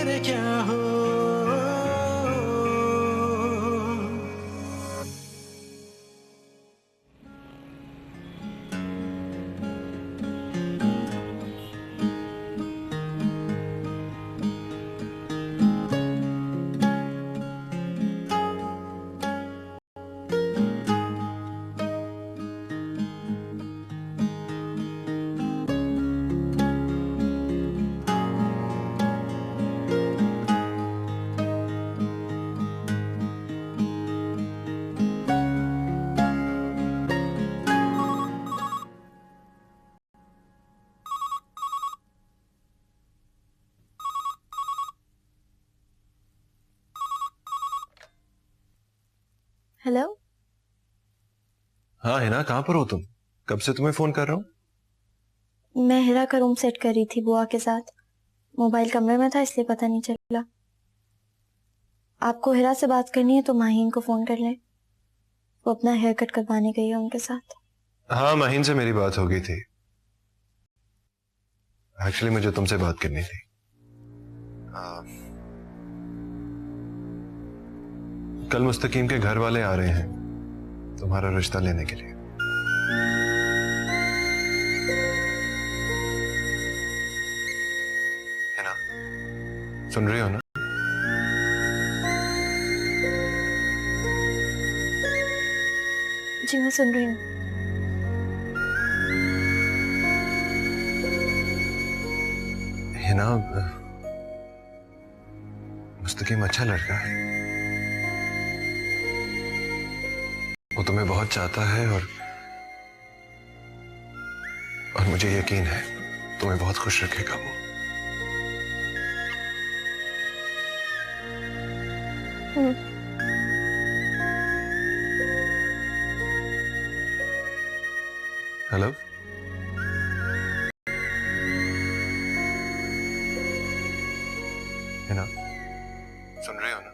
करे क्या हो। हेलो। हाँ हिना, कहाँ पर हो तुम? कब से तुम्हें फोन कर रहा हूँ। मैं हिरा का रूम सेट कर रही थी बुआ के साथ। मोबाइल कमरे में था इसलिए पता नहीं चला। आपको हिरा से बात करनी है तो माहीन को फोन कर लें, वो अपना हेयर कट करवाने गई है उनके साथ। हाँ, माहीन से मेरी बात हो गई थी। एक्चुअली मुझे तुमसे बात करनी थी। कल मुस्तकीम के घर वाले आ रहे हैं तुम्हारा रिश्ता लेने के लिए। है ना? सुन रही हो ना? जी मैं सुन रही हूँ। है ना? मुस्तकीम अच्छा लड़का है, वो तुम्हें बहुत चाहता है और मुझे यकीन है तुम्हें बहुत खुश रखेगा वो। हेलो? है ना? सुन रहे हो ना?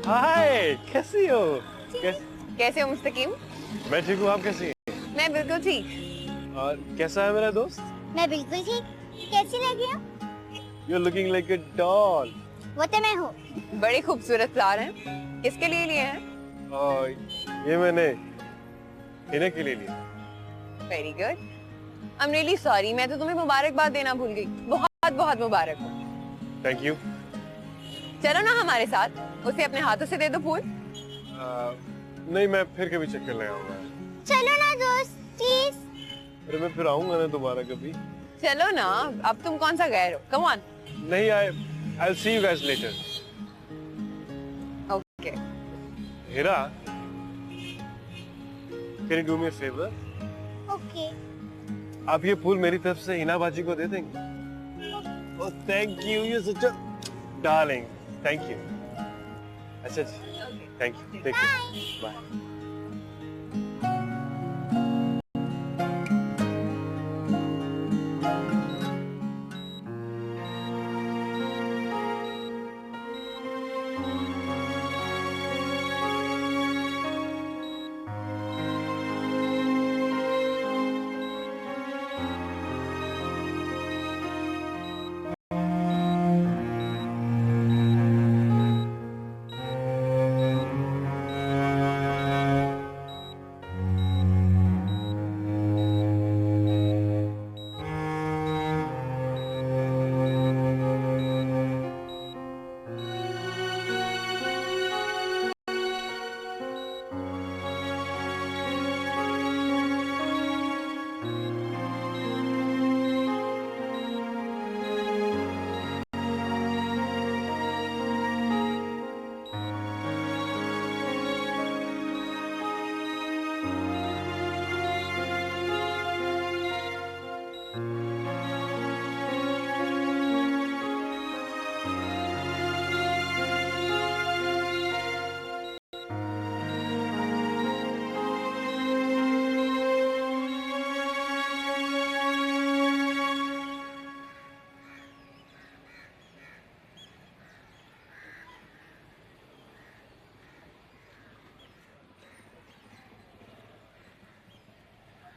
हाय, कैसी हो? कैसे हो मुस्तकीम? मैं ठीक हूँ, आप कैसी हैं? मैं बिल्कुल ठीक। और कैसा है मेरा दोस्त? मैं बिल्कुल ठीक। कैसी लगी हूँ? You're looking like a doll. वो तो मैं हूँ। बड़े खूबसूरत फ्लावर हैं। किसके लिए लिए हैं? और ये मैंने हिना के लिए लिया। Very good. I am really sorry, मैं तो तुम्हें मुबारकबाद देना भूल गई। बहुत बहुत मुबारक हो। Thank you. चलो ना हमारे साथ, उसे अपने हाथों से दे दो फूल। नहीं, मैं फिर कभी चक्कर लगाऊंगा। चलो ना दोस्त, प्लीज। अरे मैं फिर आऊंगा ना दोबारा कभी। चलो ना, अब तुम कौन सा गैर हो? Come on. नहीं, I'll see you guys later. Okay. Hira, can you do me a favor? Okay. आप ये फूल मेरी तरफ से हिना बाजी को दे देंगे? Oh, thank you. You're such a darling. Thank you. अच्छा जी। Thank you. Take care. Bye.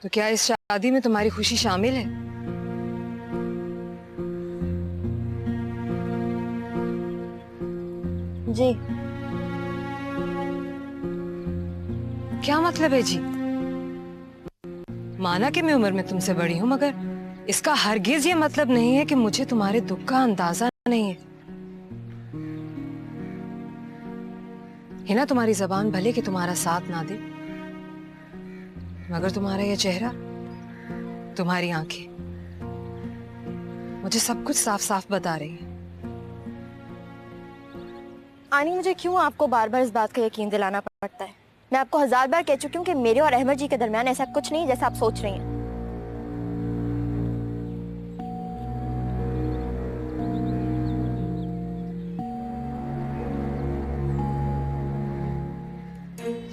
तो क्या इस शादी में तुम्हारी खुशी शामिल है? जी। क्या मतलब है जी? माना कि मैं उम्र में तुमसे बड़ी हूं, मगर इसका हरगिज ये मतलब नहीं है कि मुझे तुम्हारे दुख का अंदाजा नहीं है। हिना, तुम्हारी जबान भले कि तुम्हारा साथ ना दे, मगर तुम्हारा ये चेहरा, तुम्हारी आंखें मुझे सब कुछ साफ साफ बता रही है। आनी, मुझे क्यों आपको बार बार इस बात का यकीन दिलाना पड़ता है? मैं आपको 1000 बार कह चुकी हूँ कि मेरे और अहमद जी के दरमियान ऐसा कुछ नहीं है जैसा आप सोच रही हैं।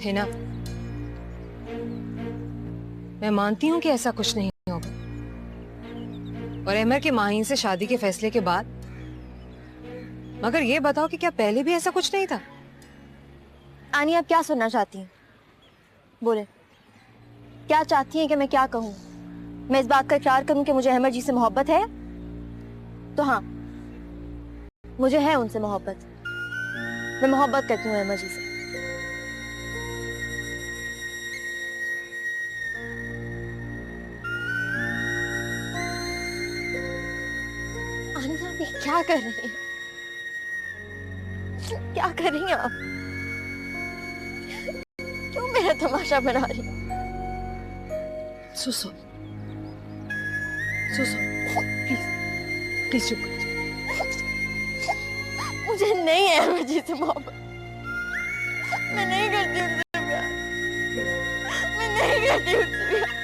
हिना, मैं मानती हूं कि ऐसा कुछ नहीं होगा, और अहमद के माहीन से शादी के फैसले के बाद, मगर ये बताओ कि क्या पहले भी ऐसा कुछ नहीं था? आनी, आप क्या सुनना चाहती हैं? बोले, क्या चाहती हैं कि मैं क्या कहूँ? मैं इस बात का इकरार करूँ कि मुझे अहमद जी से मोहब्बत है? तो हाँ, मुझे है उनसे मोहब्बत। मैं मोहब्बत करती हूँ अहमद जी से। आनी, आप ये क्या कर रही हैं? क्या कर रही हैं आप? क्यों मेरा तमाशा बना रही हैं? सुसो, सुसो, प्लीज, प्लीज चुप कर जाओ। मुझे नहीं है अहमद जी से मोहब्बत। मैं नहीं करती उनसे प्यार। मैं नहीं करती उनसे प्यार।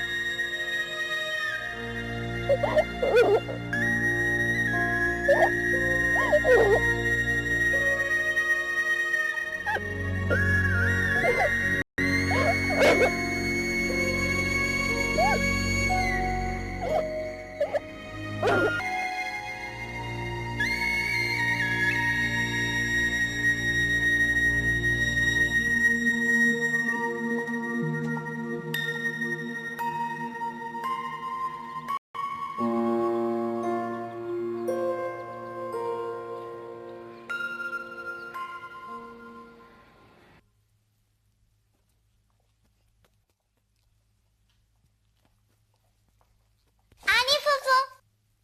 आनी फूफू,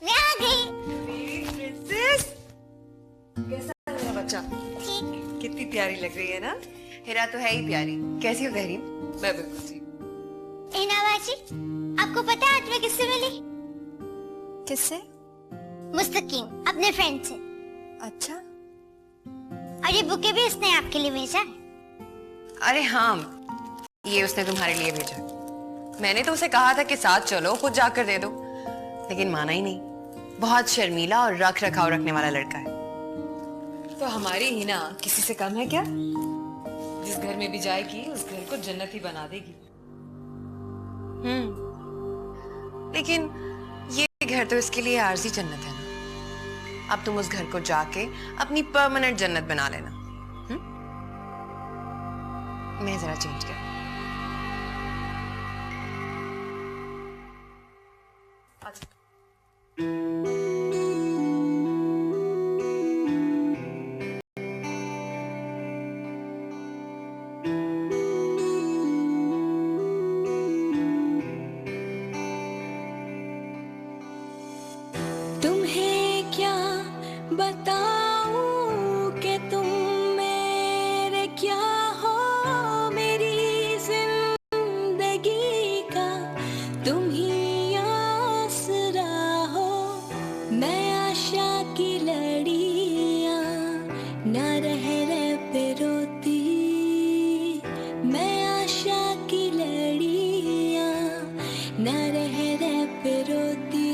मैं आ गई। कैसा है मेरा बच्चा? ठीक। कितनी प्यारी लग रही है ना? हिरा तो है ही प्यारी। कैसी हो तहरीम? मैं बिल्कुल ठीक। हिना बाजी, आपको पता है आज मैं किससे मिली? किससे? मुस्तकीम, अपने फ्रेंड से। अच्छा। और ये बुके भी उसने आपके लिए भेजा है। अरे हाँ, ये उसने तुम्हारे लिए भेजा। मैंने तो उसे कहा था कि साथ चलो, खुद जाकर दे दो, लेकिन माना ही नहीं। बहुत शर्मीला और रख रखाव रखने वाला लड़का है। तो हमारी हिना किसी से कम है क्या? जिस घर में भी जाएगी उस घर को जन्नत ही बना देगी। लेकिन ये घर तो इसके लिए आरजी जन्नत है ना। अब तुम उस घर को जाके अपनी परमानेंट जन्नत बना लेना। मैं जरा चेंज कर। तुम्हें क्या बताऊं कि तुम मेरे क्या हो, मेरी जिंदगी का तुम ही आसरा हो। मैं आशा की लड़ियां ना रह पे रोती, मैं आशा की लड़ियां ना रह पे रोती।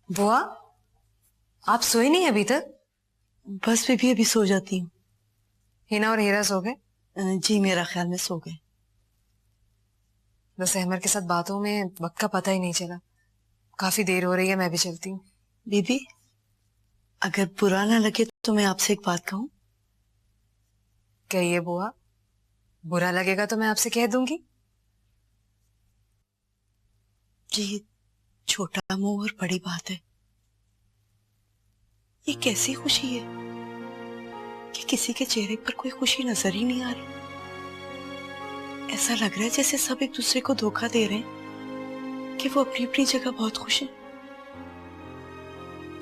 बुआ, आप सोए नहीं अभी तक? बस मैं भी अभी सो जाती हूँ। हिना और हीरा सो गए? जी मेरा ख्याल में सो गए। बस अहमर के साथ बातों में वक्त का पता ही नहीं चला। काफी देर हो रही है, मैं भी चलती हूँ। बीबी, अगर बुरा ना लगे तो मैं आपसे एक बात कहूँ? कहिए बुआ, बुरा लगेगा तो मैं आपसे कह दूंगी। जी, छोटा मुंह और बड़ी बात है। ये कैसी खुशी है कि किसी के चेहरे पर कोई खुशी नजर ही नहीं आ रही। ऐसा लग रहा है जैसे सब एक दूसरे को धोखा दे रहे हैं कि वो अपनी अपनी जगह बहुत खुश हैं।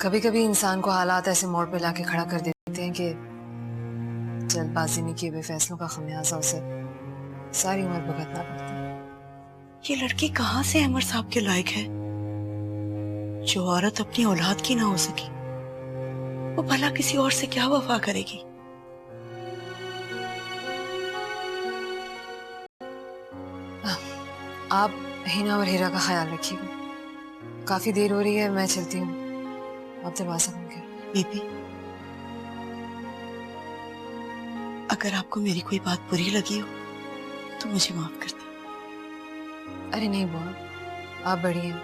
कभी कभी इंसान को हालात ऐसे मोड़ पे लाके खड़ा कर देते हैं कि जल्दबाजी में किए हुए फैसलों का खमियाजा उसे सारी उम्र भुगतना पड़ता है। ये लड़की कहाँ से अहमद साहब के लायक है? जो औरत अपनी औलाद की ना हो सकी, वो भला किसी और से क्या वफा करेगी? आप हिना और हीरा का ख्याल रखिएगा। काफी देर हो रही है, मैं चलती हूँ। आप दरवाजा बंद कर। बीबी, अगर आपको मेरी कोई बात बुरी लगी हो तो मुझे माफ कर दे। अरे नहीं बुआ, आप बड़ी हैं,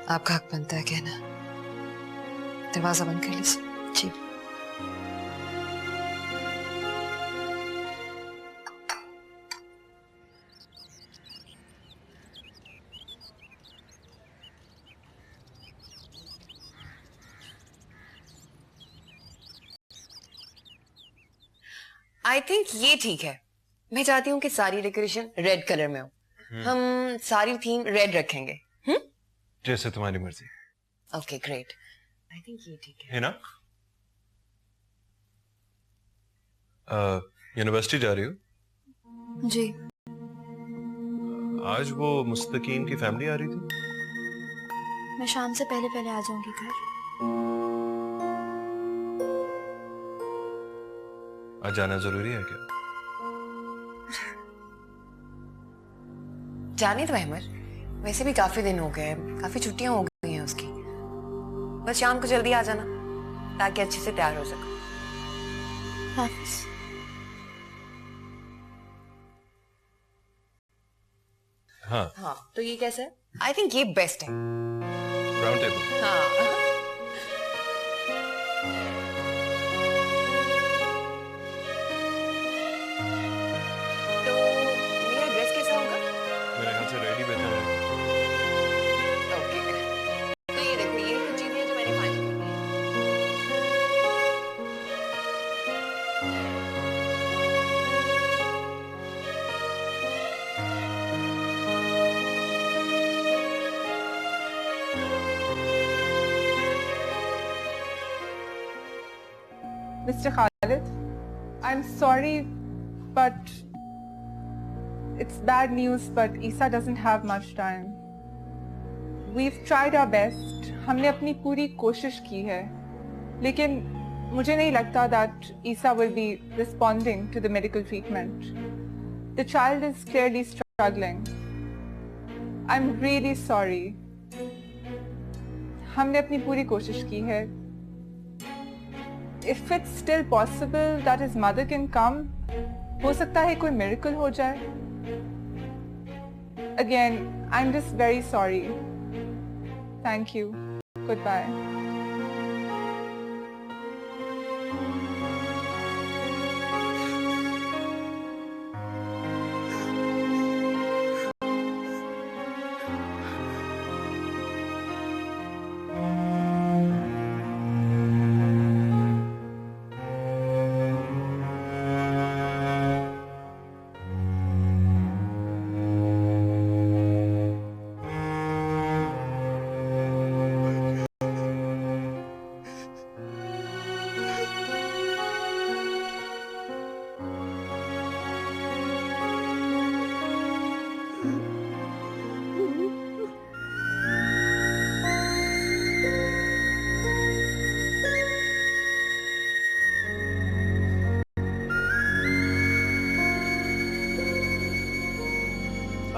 आपका हक बनता है कहना। दरवाजा बंद कर लीजिए। जी। आई थिंक ये ठीक है। मैं चाहती हूँ कि सारी डेकोरेशन रेड कलर में हो। हम सारी थीम रेड रखेंगे। जैसे तुम्हारी मर्जी। ओके ग्रेट, आई थिंक ये ठीक है। हिना, यूनिवर्सिटी जा रही हो? जी। आज वो मुस्तकीम की फैमिली आ रही थी। मैं शाम से पहले पहले आ जाऊंगी घर। आज जाना जरूरी है क्या? जाने दो अहमद, वैसे भी काफी दिन हो गए, काफी छुट्टियां हो गई हैं उसकी। बस शाम को जल्दी आ जाना ताकि अच्छे से तैयार हो सको। हाफिज। हाँ, तो ये कैसा है? आई थिंक ये बेस्ट है। Round table. हाँ। तो मेरा ड्रेस कैसा होगा? मेरे ख्याल से रेडी बेहतर है। ओके, तो ये देखो, ये कुछ चीजें हैं जो मैंने फाइनल करनी है। Mr. Khalid, I'm sorry, but it's bad news, but Isa doesn't have much time. We've tried our best. हमने अपनी पूरी कोशिश की है, लेकिन मुझे नहीं लगता that Isa will be responding to the medical treatment. The child is clearly struggling. I'm really sorry. हमने अपनी पूरी कोशिश की है. If it's still possible that his mother can come, हो सकता है कोई miracle हो जाए. Again, I'm just very sorry. Thank you. Goodbye.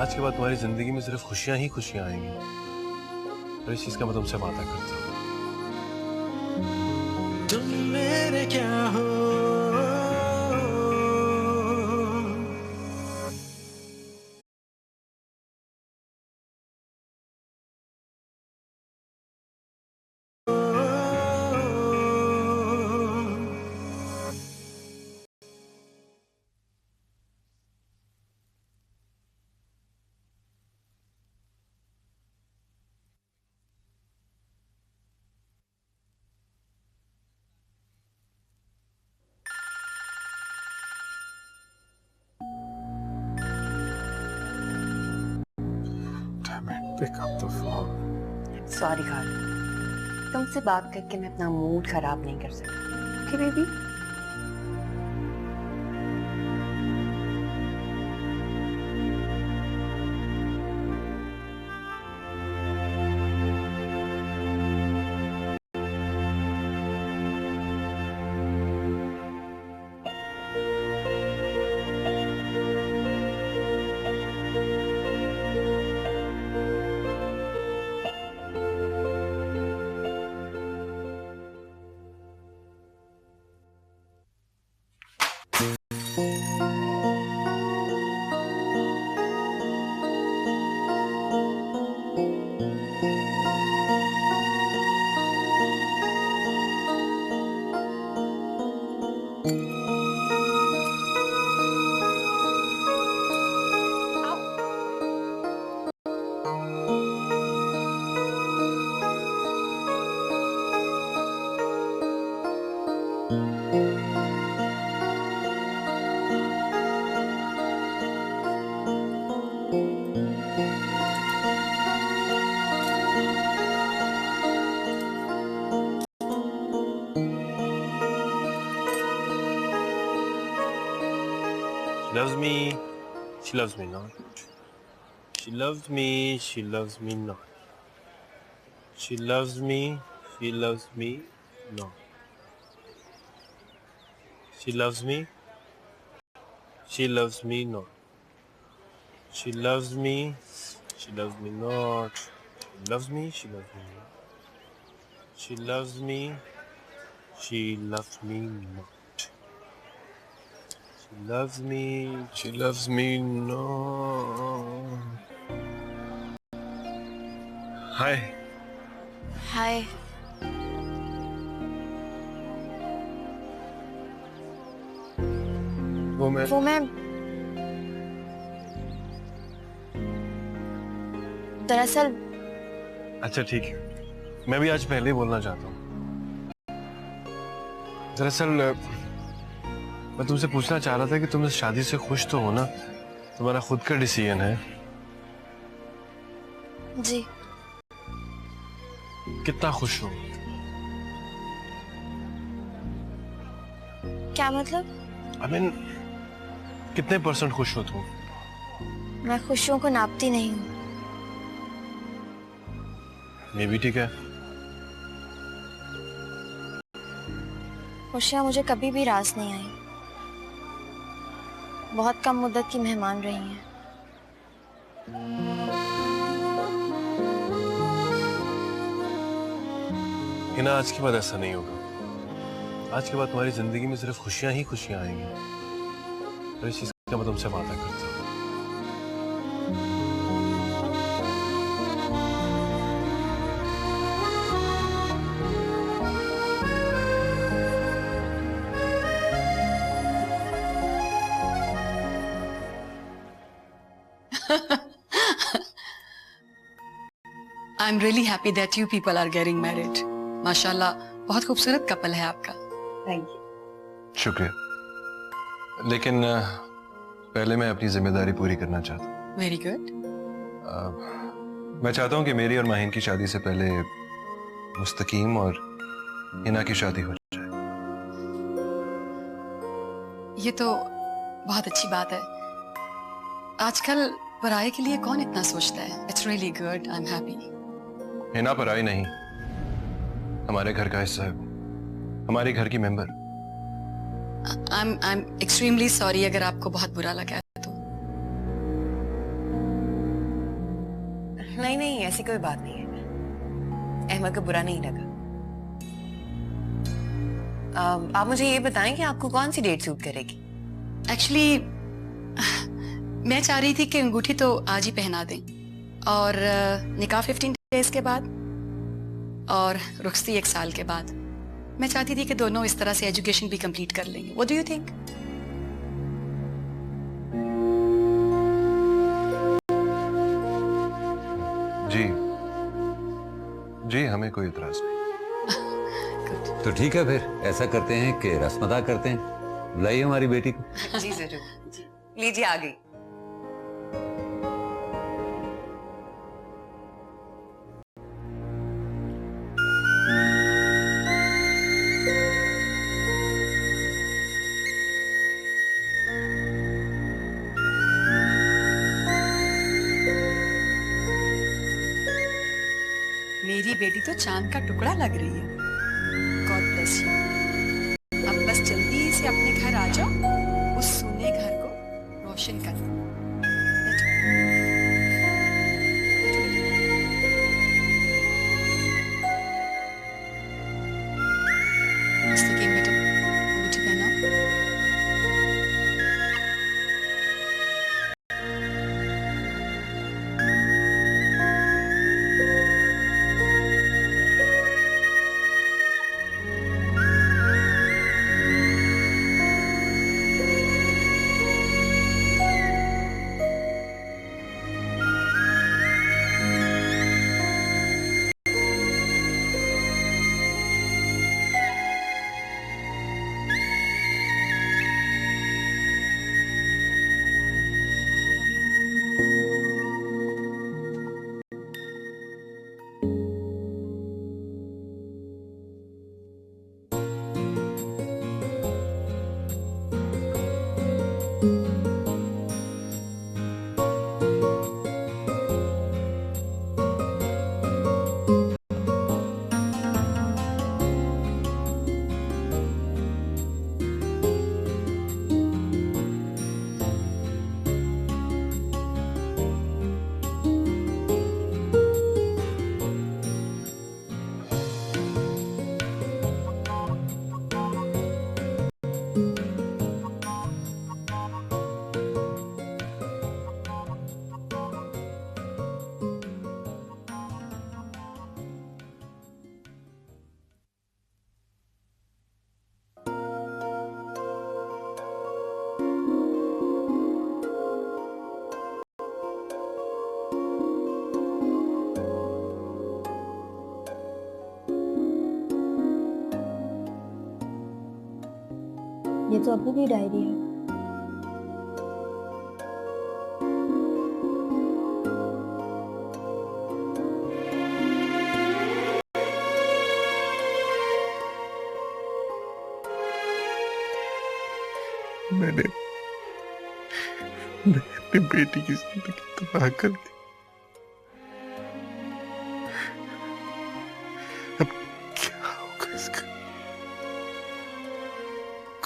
आज के बाद तुम्हारी जिंदगी में सिर्फ खुशियां ही खुशियां आएंगी, तो इस चीज का मैं तुमसे वादा करता हूँ। तुम मेरे क्या हो Pick up the phone. Sorry Khalid, तुमसे बात करके मैं अपना मूड खराब नहीं कर सकती। Okay baby? She loves me. She loves me not. She loves me. She loves me not. She loves me. She loves me not. She loves me. She loves me not. She loves me. She loves me not. She loves me. She loves me not. She loves me. She loves me not. She loves me. She loves me not. Hi. हाय। वो मैं दरअसल अच्छा ठीक है, मैं भी आज पहले ही बोलना चाहता हूँ। दरअसल मैं तुमसे पूछना चाह रहा था कि तुम इस शादी से खुश तो हो ना? तुम्हारा खुद का डिसीजन है। जी। कितना खुश हो? क्या मतलब? I mean, कितने % खुश हो तुम? मैं खुशियों को नापती नहीं हूँ। ये भी ठीक है। खुशियाँ मुझे कभी भी रास नहीं आई। बहुत कम मुद्दत की मेहमान रही हैं। लेकिन आज के बाद ऐसा नहीं होगा। आज के बाद तुम्हारी जिंदगी में सिर्फ खुशियां ही खुशियां आएंगी। तो इस चीज का मैं तुमसे वादा करता हूँ। I'm really happy that you people are getting married. माशाल्लाह, बहुत खूबसूरत कपल है आपका। Thank you. शुक्रिया। लेकिन पहले मैं अपनी जिम्मेदारी पूरी करना चाहता हूँ। Very good. मैं चाहता हूँ कि मेरी और माहिन की शादी से पहले मुस्तकीम और हिना की शादी हो जाए। ये तो बहुत अच्छी बात है। आजकल पराये के लिए कौन इतना सोचता है? It's really good. I'm happy. Hina पराई नहीं, हमारे घर का हिस्सा है, हमारे घर की मेंबर। I'm extremely sorry अगर आपको बहुत बुरा लगा है तो। नहीं नहीं, ऐसी कोई बात नहीं है। अहमद को बुरा नहीं लगा। आप मुझे ये बताएं कि आपको कौन सी डेट सूट करेगी? एक्चुअली मैं चाह रही थी कि अंगूठी तो आज ही पहना दें और निकाह 15 डेज के बाद और रुखसती 1 साल के बाद। मैं चाहती थी कि दोनों इस तरह से एजुकेशन भी कंप्लीट कर लेंगे। What do you think? जी जी, हमें कोई इतराज नहीं। तो ठीक है, फिर ऐसा करते हैं कि रस्म अदा करते हैं। बुलाइए हमारी बेटी को। जी जरूर। लीजिए, आ गई। बेटी तो चांद का टुकड़ा लग रही है। God bless you. अब बस जल्दी से अपने घर आ जाओ, उस सूने घर को रोशन कर। मुस्तकीम बेटा, अंगूठी पहनाओ। ये तो अभी भी डायरी है। मैंने अपनी बेटी की जिंदगी तबाह कर दी। अब क्या होगा इसका?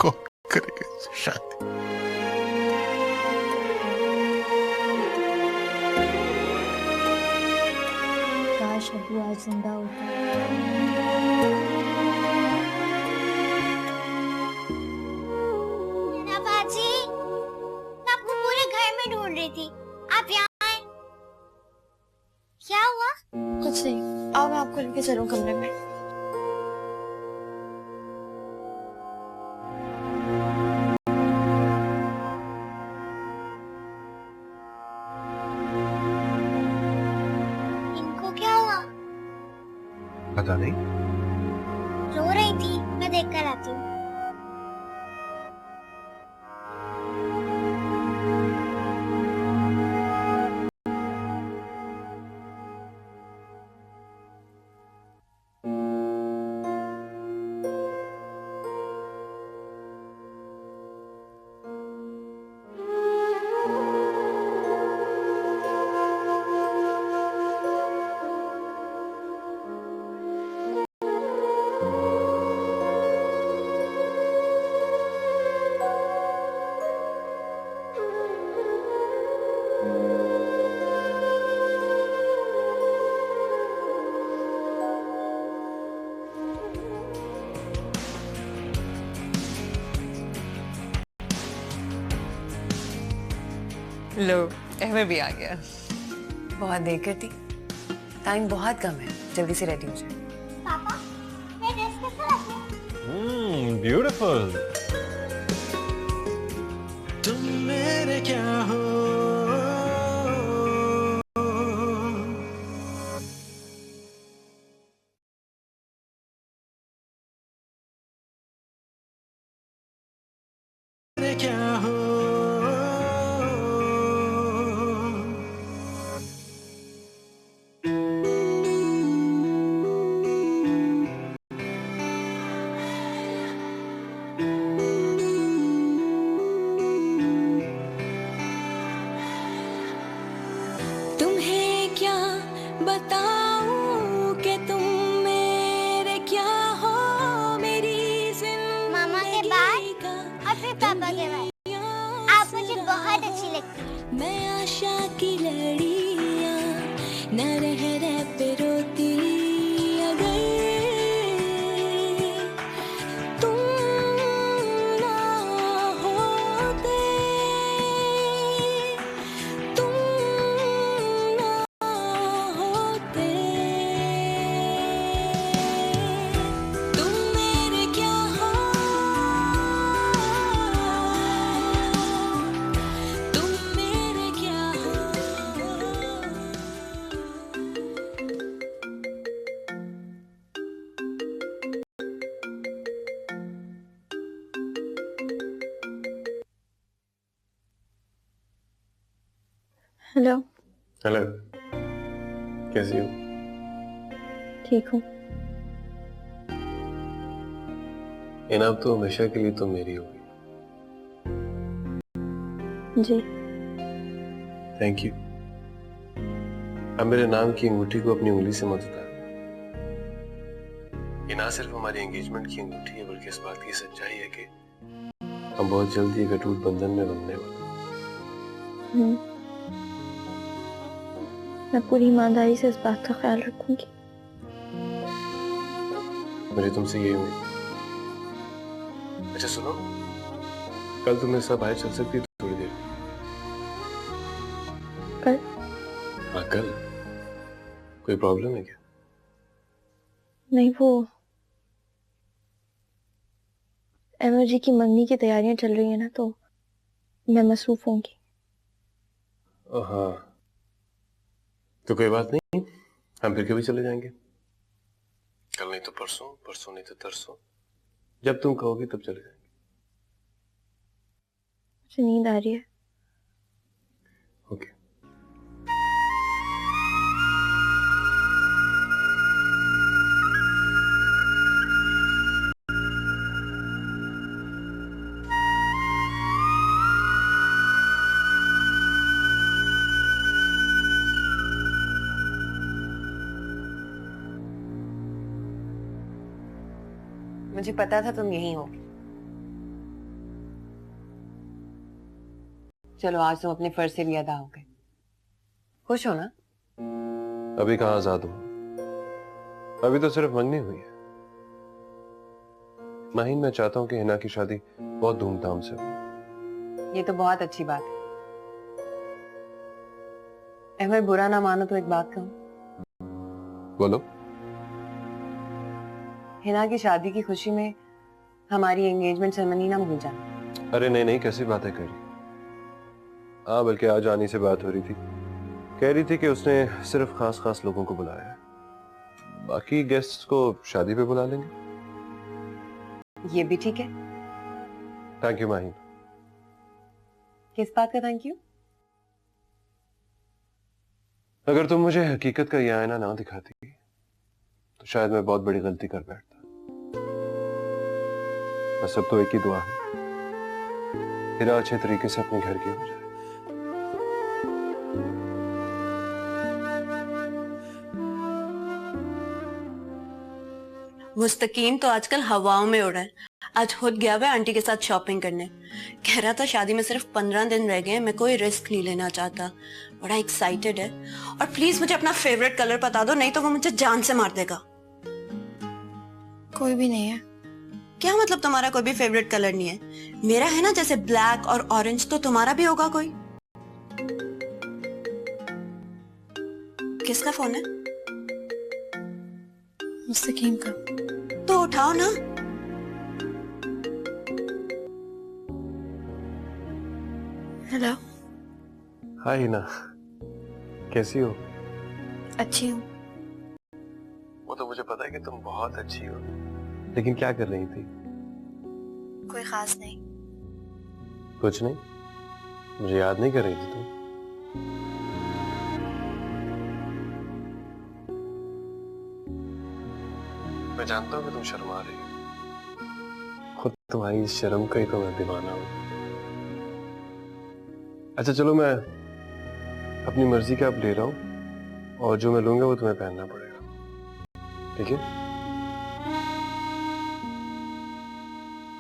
कौन करेगा इससे शादी? काश अबू आज जिंदा होता। बाजी, मैं आपको पूरे घर में ढूंढ रही थी, आप यहाँ आए। क्या हुआ? कुछ नहीं, आओ मैं आपको लेके चलूं कमरे में। इनको क्या हुआ? पता नहीं। रो रही थी, मैं देख कर आती हूँ। लो, अहमद भी आ गया। बहुत देर कर दी, टाइम बहुत कम है, जल्दी से रेडी हो जाए। पापा, मैं ड्रेस कैसा लगती? ब्यूटीफुल। तुम मेरे क्या हो, मेरे क्या हो, तुम्हें क्या बताऊं कि तुम और फिर पापा के बाद आप मुझे बहुत अच्छी लगती हैं। मैं आशा की लड़ियां न रह पे रोती अगर तुम ना होते, तुम ना होते, तुम मेरे क्या हो, तुम मेरे क्या हो। हेलो। हेलो, कैसी हो? ठीक हूँ। इनाम तो हमेशा के लिए तो मेरी होगी। जी। Thank you. अब मेरे नाम की अंगूठी को अपनी उंगली से मत उतार। ये ना सिर्फ हमारी एंगेजमेंट की अंगूठी है, बल्कि इस बात की सच्चाई है कि हम बहुत जल्दी एक अटूट बंधन में बंधने वाले हैं। मैं पूरी ईमानदारी से इस बात का ख्याल रखूंगी। मुझे तुमसे यही उम्मीद। अच्छा सुनो, कल तुम मेरे साथ बाहर चल सकती हो थोड़ी देर? कल? हाँ कल। कोई प्रॉब्लम है क्या? नहीं, वो एमओजी की मंगनी की तैयारियां चल रही है ना, तो मैं मसरूफ होंगी। हाँ तो कोई बात नहीं, हम फिर कभी चले जाएंगे। कल नहीं तो परसों, परसों नहीं तो तरसों, जब तुम कहोगी तब चले जाएंगे। मुझे नींद आ रही है। ओके। मुझे पता था तुम यहीं हो। चलो आज तुम अपने फर्ज से भी अदा हो गए। खुश हो ना? अभी कहाँ आजाद हूं, अभी तो सिर्फ मंगनी हुई है। माहिन, मैं चाहता हूँ कि हिना की शादी बहुत धूमधाम से हो। ये तो बहुत अच्छी बात है। अहमद, बुरा ना मानो तो एक बात कहूं। बोलो। हिना की शादी की खुशी में हमारी एंगेजमेंट सेरेमनी ना भूल जाना। अरे नहीं नहीं, कैसी बातें कर रही? हाँ, बल्कि आज आनी से बात हो रही थी, कह रही थी कि उसने सिर्फ खास खास लोगों को बुलाया है, बाकी गेस्ट्स को शादी पे बुला लेंगे। ये भी ठीक है। Thank you Mahin. किस बात का थैंक यू? अगर तुम मुझे हकीकत का यह आईना ना दिखाती तो शायद मैं बहुत बड़ी गलती कर बैठता। बस अब तो एक ही दुआ है, हिना अच्छे तरीके से अपने घर की हो जाए। मुस्तकीम तो आजकल हवाओं में उड़ रहा है। आज खुद गया हुआ आंटी के साथ शॉपिंग करने। कह रहा था शादी में सिर्फ 15 दिन रह गए, मैं कोई रिस्क नहीं लेना चाहता। बड़ा एक्साइटेड है। और प्लीज मुझे अपना फेवरेट कलर बता दो, नहीं तो वो मुझे जान से मार देगा। कोई भी नहीं है। क्या मतलब तुम्हारा कोई भी फेवरेट कलर नहीं है? मेरा है ना, जैसे ब्लैक और ऑरेंज, तो तुम्हारा भी होगा कोई? किसका फोन है? मुस्तकीम का। तो उठाओ ना। हेलो। हाय हिना, कैसी हो? अच्छी हूँ। वो तो मुझे पता है कि तुम बहुत अच्छी हो, लेकिन क्या कर रही थी? कोई खास नहीं। कुछ नहीं? मुझे याद नहीं कर रही थी तुम? मैं जानता हूँ कि तुम शर्मा रही हो, खुद तुम्हारी इस शर्म का ही तो मैं दीवाना हूं। अच्छा चलो, मैं अपनी मर्जी का अब ले रहा हूं, और जो मैं लूंगा वो तुम्हें पहनना पड़ेगा, ठीक है?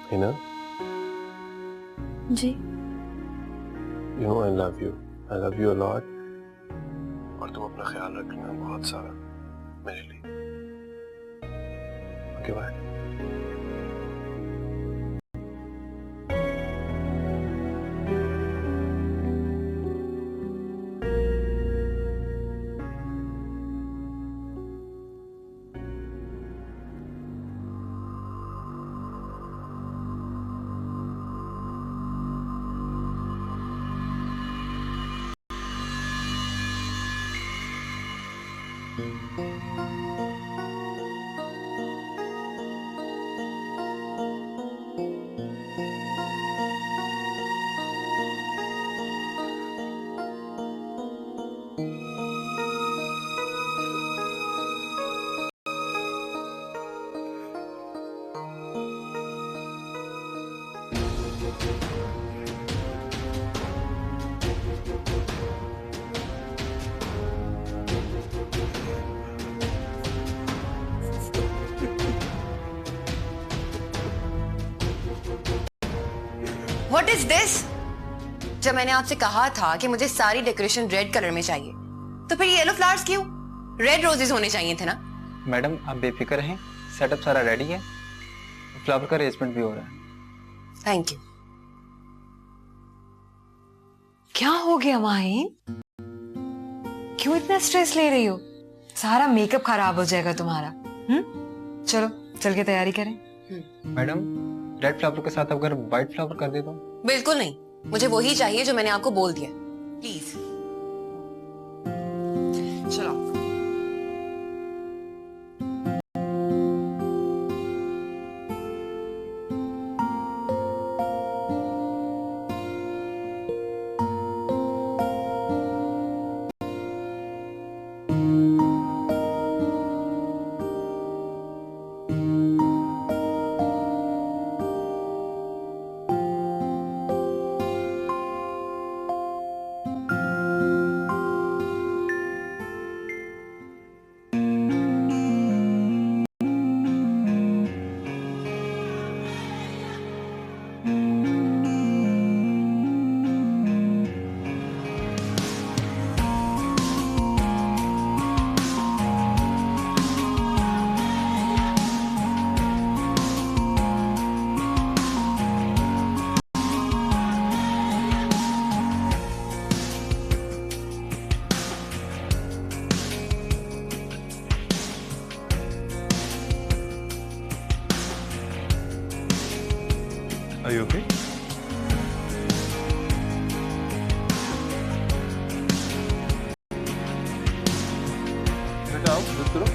हिना, जी You know I love you. I love you a lot. और तुम अपना ख्याल रखना बहुत सारा मेरे लिए. Okay, bye. What is this? जब मैंने आपसे कहा था कि मुझे सारी डेकोरेशन रेड कलर में चाहिए, तो फिर येलो फ्लावर्स क्यों? रेड रोजेस होने चाहिए थे ना? मैडम आप बेफिक्र हैं, सेटअप सारा रेडी है, फ्लावर का अरेंजमेंट भी हो रहा है। Thank you. क्या हो गया माहिन? क्यों इतना स्ट्रेस ले रही हो? सारा मेकअप खराब हो जाएगा तुम्हारा। चलो चल के तैयारी करें। मैडम रेड फ्लावर के साथ अगर व्हाइट फ्लावर कर दे तो? बिल्कुल नहीं, मुझे वही चाहिए जो मैंने आपको बोल दिया। प्लीज चलो। Are you okay? बेटा आओ, मत करो।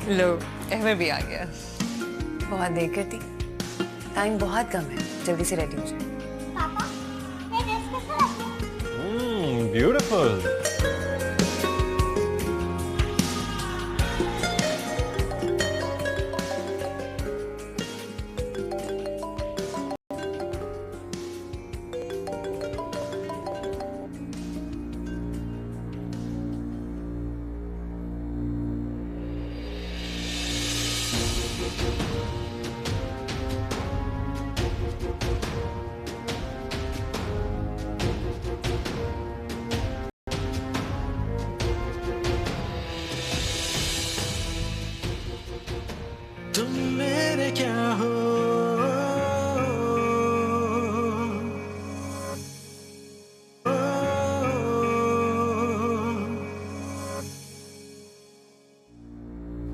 लो अहमर भी आ गया। बहुत देर करती, टाइम बहुत कम है, जल्दी से रेडी हो जाए। पापा ये ड्रेस कैसा लगता है? Beautiful.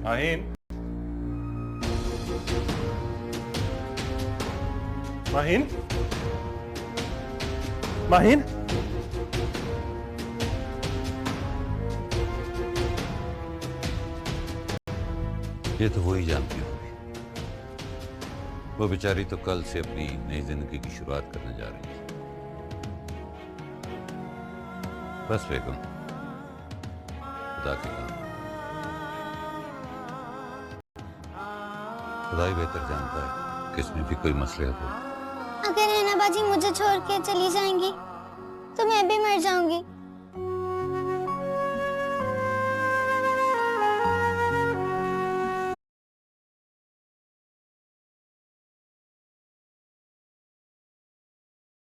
माहिन, माहिन, माहिन, ये तो वो ही जानती होगी। वो बेचारी तो कल से अपनी नई जिंदगी की शुरुआत करने जा रही है। बस बेगम, खुदा के काम, खुदा ही बेहतर जानता है कि इसमें भी कोई मसलियत हो। अगर हैना बाजी मुझे छोड़ के चली जाएंगी तो मैं भी मर जाऊंगी।